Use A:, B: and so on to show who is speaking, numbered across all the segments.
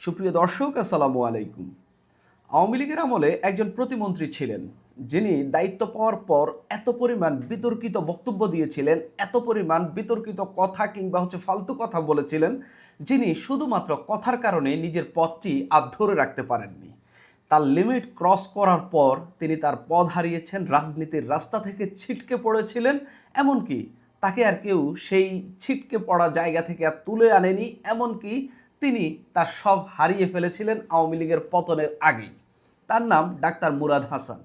A: সুপ্রিয় দর্শক, আসসালামু আলাইকুম। আওয়ামী লীগের আমলে একজন প্রতিমন্ত্রী ছিলেন, যিনি দায়িত্ব পাওয়ার পর এত পরিমাণ বিতর্কিত বক্তব্য দিয়েছিলেন, এত পরিমাণ বিতর্কিত কথা কিংবা ফালতু কথা বলেছিলেন, যিনি শুধুমাত্র কথার কারণে নিজের পদটি আর ধরে রাখতে পারেননি। তার লিমিট ক্রস করার পর তিনি তার পদ হারিয়েছেন, রাজনীতির রাস্তা থেকে ছিটকে পড়েছিলেন। এমনকি তাকে আর কেউ সেই ছিটকে পড়া জায়গা থেকে আর তুলে আনেনি। এমনকি তিনি তার সব হারিয়ে ফেলেছিলেন আওয়ামী লীগের পতনের আগেই। তার নাম ডাক্তার মুরাদ হাসান।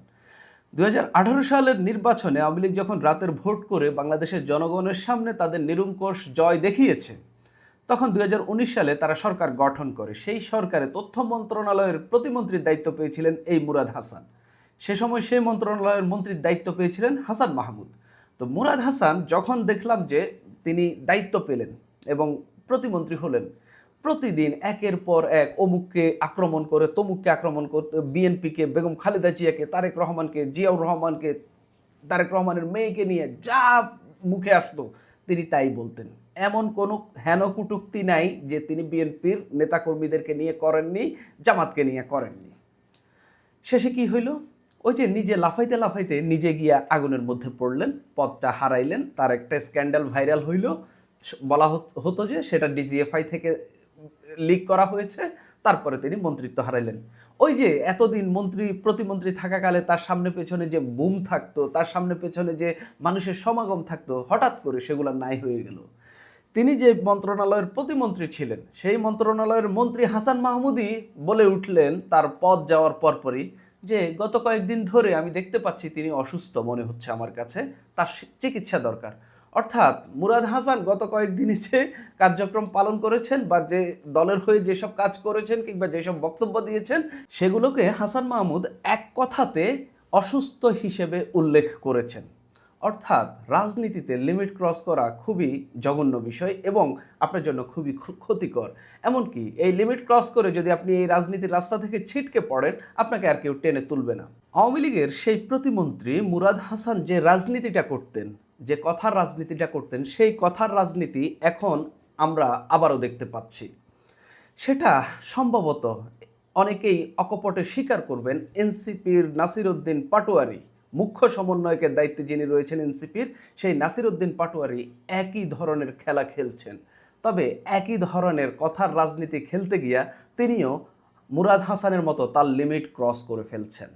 A: ২০১৮ সালের নির্বাচনে আওয়ামী লীগ যখন রাতের ভোট করে বাংলাদেশের জনগণের সামনে তাদের নিরঙ্কুশ জয় দেখিয়েছে, তখন ২০১৯ সালে তারা সরকার গঠন করে। সেই সরকারে তথ্য মন্ত্রণালয়ের প্রতিমন্ত্রীর দায়িত্ব পেয়েছিলেন এই মুরাদ হাসান। সে সময় সেই মন্ত্রণালয়ের মন্ত্রীর দায়িত্ব পেয়েছিলেন হাসান মাহমুদ। তো মুরাদ হাসান যখন দেখলাম যে তিনি দায়িত্ব পেলেন এবং প্রতিমন্ত্রী হলেন, প্রতিদিন একের পর এক অমুককে আক্রমণ করে তমুককে আক্রমণ করতে, বিএনপিকে, বেগম খালেদা জিয়াকে, তারেক রহমানকে, জিয়াউর রহমানকে, তারেক রহমানের মেয়েকে নিয়ে যা মুখে আসতো তিনি তাই বলতেন। এমন কোনো হেন কটূক্তি নাই যে তিনি বিএনপির নেতাকর্মীদেরকে নিয়ে করেননি, জামাতকে নিয়ে করেননি। শেষে কি হইল? ওই যে নিজে লাফাইতে লাফাইতে নিজে গিয়া আগুনের মধ্যে পড়লেন, পদটা হারাইলেন। তার একটা স্ক্যান্ডাল ভাইরাল হইল, বলা হতো যে সেটা ডিজিএফআই থেকে লিক করা হয়েছে। তারপরে তিনি মন্ত্রিত্ব হারাইলেন। ওই যে এতদিন মন্ত্রী প্রতিমন্ত্রী থাকাকালে তার সামনে পেছনে যে বুম থাকতো, তার সামনে পেছনে যে মানুষের সমাগম থাকতো, হঠাৎ করে সেগুলো নাই হয়ে গেল। তিনি যে মন্ত্রণালয়ের প্রতিমন্ত্রী ছিলেন, সেই মন্ত্রণালয়ের মন্ত্রী হাসান মাহমুদই বলে উঠলেন তার পদ যাওয়ার পরপরই যে গত কয়েকদিন ধরে আমি দেখতে পাচ্ছি তিনি অসুস্থ মনে হচ্ছে আমার কাছে, তার চিকিৎসা দরকার। অর্থাৎ মুরাদ হাসান গত কয়েকদিনে যে কার্যক্রম পালন করেছেন বা যে দলের হয়ে যেসব কাজ করেছেন কিংবা যেসব বক্তব্য দিয়েছেন, সেগুলোকে হাসান মাহমুদ এক কথাতে অসুস্থ হিসেবে উল্লেখ করেছেন। অর্থাৎ রাজনীতিতে লিমিট ক্রস করা খুবই জঘন্য বিষয় এবং আপনার জন্য খুবই ক্ষতিকর। এমনকি এই লিমিট ক্রস করে যদি আপনি এই রাজনীতির রাস্তা থেকে ছিটকে পড়েন, আপনাকে আর কেউ টেনে তুলবে না। আওয়ামী লীগের সেই প্রতিমন্ত্রী মুরাদ হাসান যে রাজনীতিটা করতেন, যে কথার রাজনীতিটা করতেন, সেই কথার রাজনীতি এখন আমরা আবারও দেখতে পাচ্ছি। সেটা সম্ভবত অনেকেই অকপটে স্বীকার করবেন, এনসিপির নাসির উদ্দিন পাটোয়ারি, মুখ্য সমন্বয়কের দায়িত্বে যিনি রয়েছেন এনসিপির, সেই নাসির উদ্দিন পাটোয়ারি একই ধরনের খেলা খেলছেন। তবে একই ধরনের কথার রাজনীতি খেলতে গিয়া তিনিও মুরাদ হাসানের মতো তার লিমিট ক্রস করে ফেলছেন।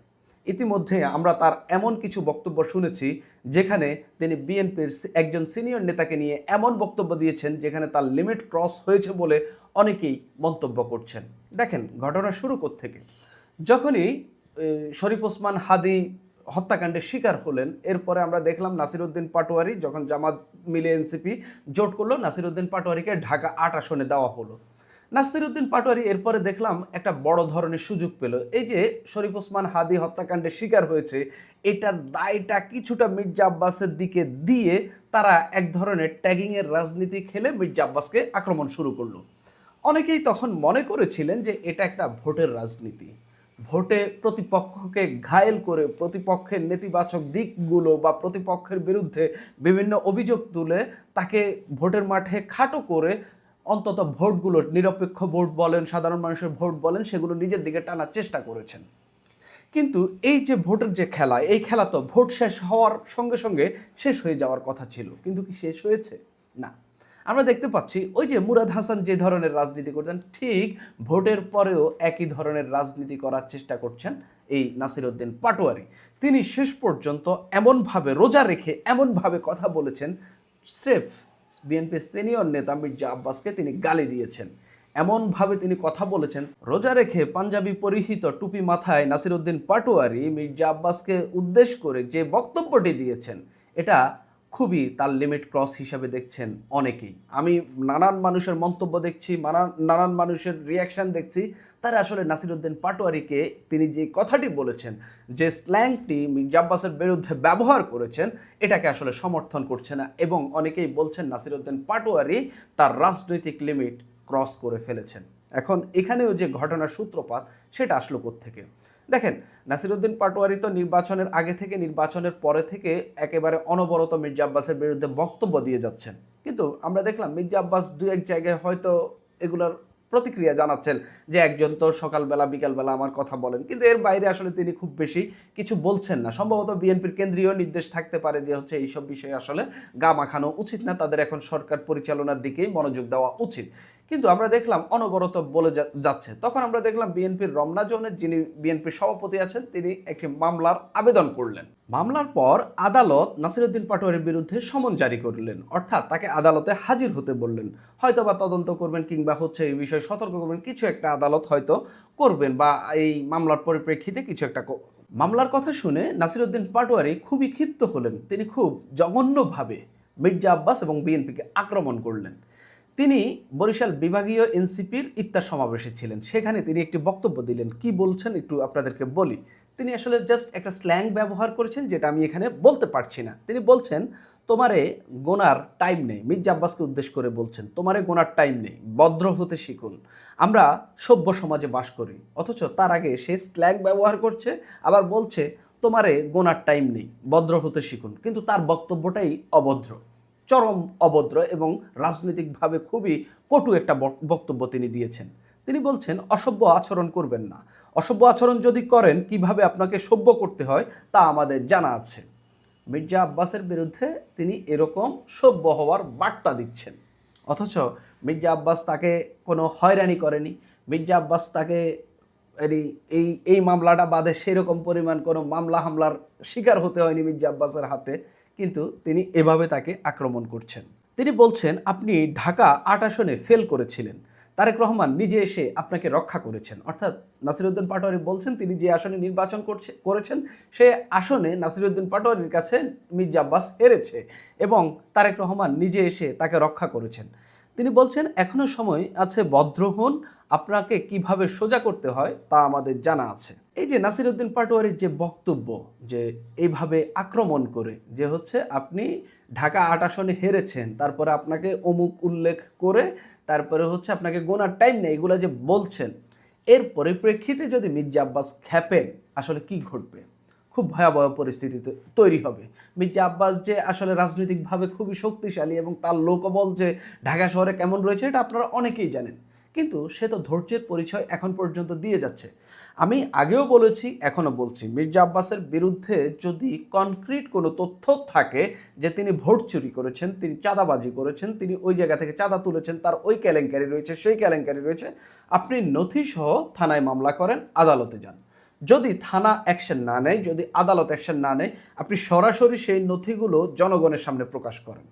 A: ইতিমধ্যে আমরা তার এমন কিছু বক্তব্য শুনেছি যেখানে তিনি বিএনপির একজন সিনিয়র নেতাকে নিয়ে এমন বক্তব্য দিয়েছেন যেখানে তার লিমিট ক্রস হয়েছে বলে অনেকেই মন্তব্য করছেন। দেখেন ঘটনা শুরু থেকে যখনই শরীফ ওসমান হাদি হত্যাকাণ্ডের শিকার হলেন, এরপরে আমরা দেখলাম নাসির উদ্দিন পাটোয়ারি যখন জামাত মিলে এনসিপি জোট করলো, নাসির উদ্দিন পাটোয়ারিকে ঢাকা ৮ আসনে দেওয়া হলো। নাসির উদ্দিন পাটোয়ারি এরপরে দেখলাম একটা বড় ধরনের সুযোগ পেল। এই যে শরীফ ওসমান হাদি হত্যাকাণ্ডের শিকার হয়েছে, এটার দায়টা কিছুটা মির্জা আব্বাসের দিকে দিয়ে তারা এক ধরনের ট্যাগিংয়ের রাজনীতি খেলে মির্জা আব্বাসকে আক্রমণ শুরু করলো। অনেকেই তখন মনে করেছিলেন যে এটা একটা ভোটের রাজনীতি। ভোটে প্রতিপক্ষকে ঘায়েল করে, প্রতিপক্ষের নেতিবাচক দিকগুলো বা প্রতিপক্ষের বিরুদ্ধে বিভিন্ন অভিযোগ তুলে তাকে ভোটের মাঠে খাটো করে অন্তত ভোটগুলো, নিরপেক্ষ ভোট বলেন, সাধারণ মানুষের ভোট বলেন, সেগুলো নিজের দিকে টানার চেষ্টা করেছেন। কিন্তু এই যে ভোটের যে খেলা, এই খেলা তো ভোট শেষ হওয়ার সঙ্গে সঙ্গে শেষ হয়ে যাওয়ার কথা ছিল, কিন্তু কি শেষ হয়েছে? না। আমরা দেখতে পাচ্ছি ওই যে মুরাদ হাসান যে ধরনের রাজনীতি করছেন, ঠিক ভোটের পরেও একই ধরনের রাজনীতি করার চেষ্টা করছেন এই নাসির উদ্দিন পাটোয়ারি। তিনি শেষ পর্যন্ত এমনভাবে রোজা রেখে এমনভাবে কথা বলেছেন, স্রেফ বিএনপির সিনিয়র নেতা মির্জা আব্বাসকে তিনি গালি দিয়েছেন। এমনভাবে তিনি কথা বলেছেন, রোজা রেখে পাঞ্জাবি পরিহিত টুপি মাথায় নাসির উদ্দিন পাটোয়ারি মির্জা আব্বাসকে উদ্দেশ্য করে যে বক্তব্যটি দিয়েছেন, এটা খুবই তার লিমিট ক্রস হিসাবে দেখছেন অনেকেই। আমি নানান মানুষের মন্তব্য দেখছি, নানান মানুষের রিয়াকশান দেখছি, তারা আসলে নাসির উদ্দিন পাটোয়ারিকে তিনি যে কথাটি বলেছেন, যে স্ল্যাংটি মির্জা আব্বাসের বিরুদ্ধে ব্যবহার করেছেন, এটাকে আসলে সমর্থন করছে না এবং অনেকেই বলছেন নাসির উদ্দিন পাটোয়ারি তার রাজনৈতিক লিমিট ক্রস করে ফেলেছেন। এখন এখানেও যে ঘটনার সূত্রপাত, সেটা আসলো কোত্থেকে? দেখেন, নাসির উদ্দিন পাটোয়ারি তো নির্বাচনের আগে থেকে, নির্বাচনের পরে থেকে একেবারে অনবরত মির্জা আব্বাসের বিরুদ্ধে বক্তব্য দিয়ে যাচ্ছেন। কিন্তু আমরা দেখলাম মির্জা আব্বাস দু এক জায়গায় হয়তো এগুলোর প্রতিক্রিয়া জানাচ্ছেন যে একজন তো সকালবেলা বিকালবেলা আমার কথা বলেন, কিন্তু এর বাইরে আসলে তিনি খুব বেশি কিছু বলছেন না। সম্ভবত বিএনপির কেন্দ্রীয় নির্দেশ থাকতে পারে যে হচ্ছে এইসব বিষয়ে আসলে গা মাখানো উচিত না, তাদের এখন সরকার পরিচালনার দিকেই মনোযোগ দেওয়া উচিত। কিন্তু আমরা দেখলাম অনবরত বলে যাচ্ছে। তখন আমরা দেখলাম বিএনপির রমনা জোনের যিনি বিএনপির সভাপতি আছেন তিনি একটি মামলার আবেদন করলেন। মামলার পর আদালত নাসিরউদ্দিন পাটোয়ারির বিরুদ্ধে সমন জারি করলেন, অর্থাৎ তাকে আদালতে হাজির হতে বললেন। হয়তো বা তদন্ত করবেন কিংবা হচ্ছে এই বিষয়ে সতর্ক করবেন, কিছু একটা আদালত হয়তো করবেন বা এই মামলার পরিপ্রেক্ষিতে কিছু একটা মামলার কথা শুনে নাসিরউদ্দিন পাটোয়ারি খুবই ক্ষিপ্ত হলেন। তিনি খুব জঘন্যভাবে মির্জা আব্বাস এবং বিএনপিকে আক্রমণ করলেন। তিনি বরিশাল বিভাগীয় এনসিপির ইফতার সমাবেশে ছিলেন, সেখানে তিনি একটি বক্তব্য দিলেন। কি বলছেন একটু আপনাদেরকে বলি। তিনি আসলে জাস্ট একটা স্ল্যাং ব্যবহার করেছেন যেটা আমি এখানে বলতে পারছি না। তিনি বলছেন, তোমারে গোনার টাইম নেই। মির্জা আব্বাসকে উদ্দেশ্য করে বলছেন, তোমারে গোনার টাইম নেই, ভদ্র হতে শিখুন। আমরা সভ্য সমাজে বাস করি, অথচ তার আগে সে স্ল্যাং ব্যবহার করছে, আবার বলছে তোমারে গোনার টাইম নেই, ভদ্র হতে শিখুন। কিন্তু তার বক্তব্যটাই অভদ্র, চরম অভদ্র এবং রাজনৈতিকভাবে খুবই কটু একটা বক্তব্য তিনি দিয়েছেন। তিনি বলছেন অসভ্য আচরণ করবেন না। অসভ্য আচরণ যদি করেন কিভাবে আপনাকে সভ্য করতে হয় তা আমাদের জানা আছে। মির্জা আব্বাসের বিরুদ্ধে তিনি এরকম সভ্য হওয়ার বার্তা দিচ্ছেন, অথচ মির্জা আব্বাস তাকে কোনো হয়রানি করেনি। মির্জা আব্বাস তাকে এই এই মামলাটা বাদে সেরকম পরিমাণ কোনো মামলা হামলার শিকার হতে হয়নি মির্জা আব্বাসের হাতে, কিন্তু তিনি এভাবে তাকে আক্রমণ করছেন। তিনি বলছেন আপনি ঢাকা ৮ আসনে ফেল করেছিলেন, তারেক রহমান নিজে এসে আপনাকে রক্ষা করেছেন। অর্থাৎ নাসিরউদ্দিন পাটোয়ারি বলছেন তিনি যে আসনে নির্বাচন করেছেন সে আসনে নাসিরউদ্দিন পাটোয়ারির কাছে মির্জা আব্বাস হেরেছে এবং তারেক রহমান নিজে এসে তাকে রক্ষা করেছেন। তিনি বলছেন এখনো সময় আছে, ভদ্র হন, আপনাকে কিভাবে সোজা করতে হয় তা আমাদের জানা আছে। এই যে নাসিরউদ্দিন পাটোয়ারির যে বক্তব্য, যে এইভাবে আক্রমণ করে যে হচ্ছে আপনি ঢাকা ৮ আসনে হেরেছেন, তারপরে আপনাকে অমুক উল্লেখ করে তারপরে হচ্ছে আপনাকে গোনার টাইম নেই, এগুলো যে বলছেন, এর পরিপ্রেক্ষিতে যদি মির্জা আব্বাস খেপেন আসলে কি ঘটবে? খুব ভয়াবহ পরিস্থিতি তৈরি হবে। মির্জা আব্বাস যে আসলে রাজনৈতিকভাবে খুবই শক্তিশালী এবং তার লোকবল যে ঢাকা শহরে কেমন রয়েছে এটা আপনারা অনেকেই জানেন, কিন্তু সে তো ধৈর্যের পরিচয় এখন পর্যন্ত দিয়ে যাচ্ছে। আমি আগেও বলেছি, এখনও বলছি, মির্জা আব্বাসের বিরুদ্ধে যদি কনক্রিট কোনো তথ্য থাকে যে তিনি ভোট চুরি করেছেন, তিনি চাঁদাবাজি করেছেন, তিনি ওই জায়গা থেকে চাঁদা তুলেছেন, তার ওই কেলেঙ্কারি রয়েছে, সেই কেলেঙ্কারি রয়েছে, আপনি নথিসহ থানায় মামলা করেন, আদালতে যান। যদি থানা অ্যাকশন না নেয়, যদি আদালত অ্যাকশন না নেয়, আপনি সরাসরি সেই নথিগুলো জনগণের সামনে প্রকাশ করেন।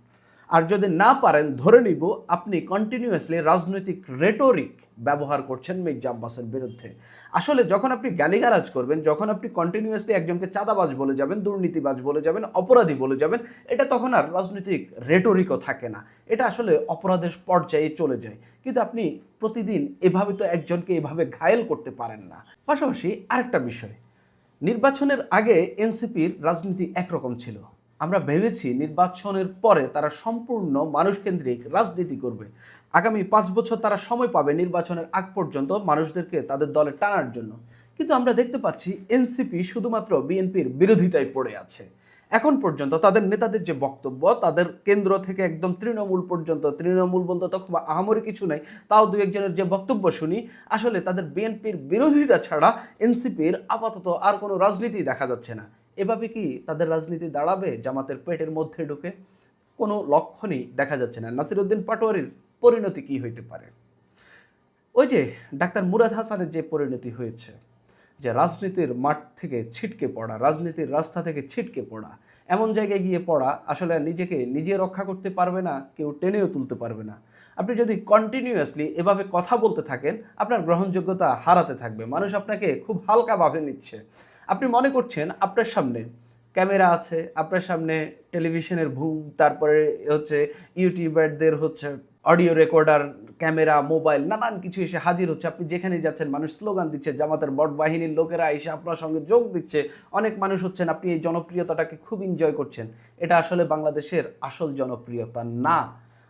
A: আর যদি না পারেন, ধরে নিব আপনি কন্টিনিউয়াসলি রাজনৈতিক রেটোরিক ব্যবহার করছেন মির্জা আব্বাসের বিরুদ্ধে। আসলে যখন আপনি গালিগালাজ করবেন, যখন আপনি কন্টিনিউয়াসলি একজনকে চাঁদাবাজ বলে যাবেন, দুর্নীতিবাজ বলে যাবেন, অপরাধী বলে যাবেন, এটা তখন আর রাজনৈতিক রেটোরিকও থাকে না, এটা আসলে অপরাধের পর্যায়ে চলে যায়। কিন্তু আপনি প্রতিদিন এভাবে তো একজনকে এভাবে ঘায়েল করতে পারেন না। পাশাপাশি আরেকটা বিষয়, নির্বাচনের আগে এনসিপির রাজনীতি একরকম ছিল। আমরা ভেবেছি নির্বাচনের পরে তারা সম্পূর্ণ মানুষকেন্দ্রিক রাজনীতি করবে। আগামী 5 বছর তারা সময় পাবে নির্বাচনের আগ পর্যন্ত মানুষদেরকে তাদের দলে টানার জন্য। কিন্তু আমরা দেখতে পাচ্ছি এনসিপি শুধুমাত্র বিএনপির বিরোধিতায় পড়ে আছে। এখন পর্যন্ত তাদের নেতাদের যে বক্তব্য, তাদের কেন্দ্র থেকে একদম তৃণমূল পর্যন্ত, তৃণমূল বলতে তখন আহামরি কিছু নাই, তাও দু একজনের যে বক্তব্য শুনি, আসলে তাদের বিএনপির বিরোধিতা ছাড়া এনসিপির আপাতত আর কোনো রাজনীতি দেখা যাচ্ছে না। এভাবে কি তাদের রাজনীতি দাঁড়াবে জামাতের পেটের মধ্যে ঢুকে? কোনো লক্ষণই দেখা যাচ্ছে না। নাসিরউদ্দিন পাটোয়ারির পরিণতি কি হইতে পারে? ওই যে ডাক্তার মুরাদ হাসানের যে পরিণতি হয়েছে, যে রাজনীতির মাঠ থেকে ছিটকে পড়া, রাজনীতির রাস্তা থেকে ছিটকে পড়া, এমন জায়গায় গিয়ে পড়া, আসলে নিজেকে নিজে রক্ষা করতে পারবে না, কেউ টেনেও তুলতে পারবে না। আপনি যদি কন্টিনিউয়াসলি এভাবে কথা বলতে থাকেন, আপনার গ্রহণযোগ্যতা হারাতে থাকবে, মানুষ আপনাকে খুব হালকাভাবে নিচ্ছে। আপনি মনে করছেন আপনার সামনে ক্যামেরা আছে, আপনার সামনে টেলিভিশনের ভুম, তারপরে হচ্ছে ইউটিউবারদের হচ্ছে অডিও রেকর্ডার, ক্যামেরা, মোবাইল, নানান কিছু এসে হাজির হচ্ছে। আপনি যেখানে যাচ্ছেন মানুষ স্লোগান দিচ্ছে, জামাতের বট বাহিনীর লোকেরা এসে আপনার সঙ্গে যোগ দিচ্ছে, অনেক মানুষ হচ্ছেন, আপনি এই জনপ্রিয়তাটাকে খুব এনজয় করছেন। এটা আসলে বাংলাদেশের আসল জনপ্রিয়তা না।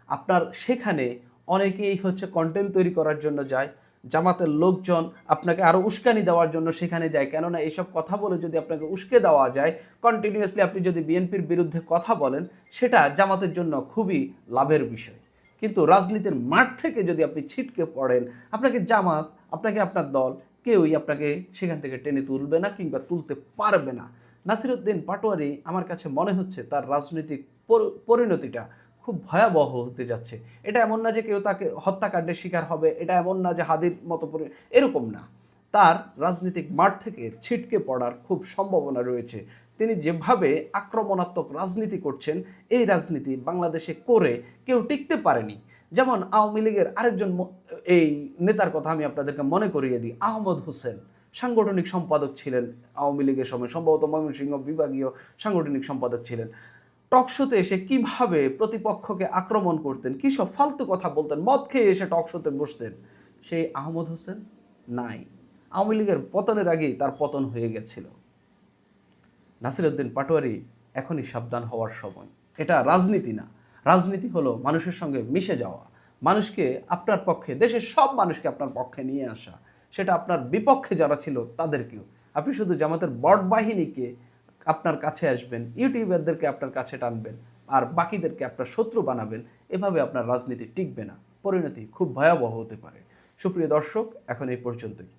A: আপনার সেখানে অনেকেই হচ্ছে কন্টেন্ট তৈরি করার জন্য যায়, জামাতের লোকজন আপনাকে আরও উস্কানি দেওয়ার জন্য সেখানে যায়। কেননা এইসব কথা বলে যদি আপনাকে উস্কে দেওয়া যায়, কন্টিনিউয়াসলি আপনি যদি বিএনপির বিরুদ্ধে কথা বলেন, সেটা জামাতের জন্য খুবই লাভের বিষয়। কিন্তু রাজনীতির মাঠ থেকে যদি আপনি ছিটকে পড়েন, আপনাকে জামাত, আপনাকে আপনার দল কেউই আপনাকে সেখান থেকে টেনে তুলবে না কিংবা তুলতে পারবে না। নাসিরউদ্দিন পাটোয়ারি আমার কাছে মনে হচ্ছে তার রাজনৈতিক পরিণতিটা খুব ভয়াবহ হতে যাচ্ছে। এটা এমন না যে কেউ তাকে হত্যাকাণ্ডের শিকার হবে, এটা এমন না যে হাদির মতো এরকম না। তার রাজনৈতিক মাঠ থেকে ছিটকে পড়ার খুব সম্ভাবনা রয়েছে। তিনি যেভাবে আক্রমণাত্মক রাজনীতি করছেন, এই রাজনীতি বাংলাদেশে করে কেউ টিকতে পারেনি। যেমন আওয়ামী লীগের আরেকজন এই নেতার কথা আমি আপনাদেরকে মনে করিয়ে দিই, আহমদ হোসেন সাংগঠনিক সম্পাদক ছিলেন আওয়ামী লীগের সময়, সম্ভবত ময়মনসিংহ বিভাগীয় সাংগঠনিক সম্পাদক ছিলেন। টকশোতে এসে কিভাবে প্রতিপক্ষকে আক্রমণ করতেন, কী সব ফালতু কথা বলতেন, মদ খেয়ে এসে টকশোতে বসতেন। সেই আহমদ হোসেন নাই। আওয়ামী লীগের পতনের আগেই তার পতন হয়ে গেছিল। নাসিরউদ্দিন পাটোয়ারি এখনই সাবধান হওয়ার সময়। এটা রাজনীতি না, রাজনীতি হলো মানুষের সঙ্গে মিশে যাওয়া, মানুষকে আপনার পক্ষে, দেশের সব মানুষকে আপনার পক্ষে নিয়ে আসা, সেটা আপনার বিপক্ষে যারা ছিল তাদেরকেও। আপনি শুধু জামাতের বট বাহিনীকে আপনার কাছে আসবেন, ইউটিউবারদেরকে আপনার কাছে টানবেন, আর বাকিদেরকে আপনার শত্রু বানাবেন। এভাবে আপনার রাজনীতি টিকবে না, পরিণতি খুব ভয়াবহ হতে পারে। সুপ্রিয় দর্শক, এখন এই পর্যন্তই।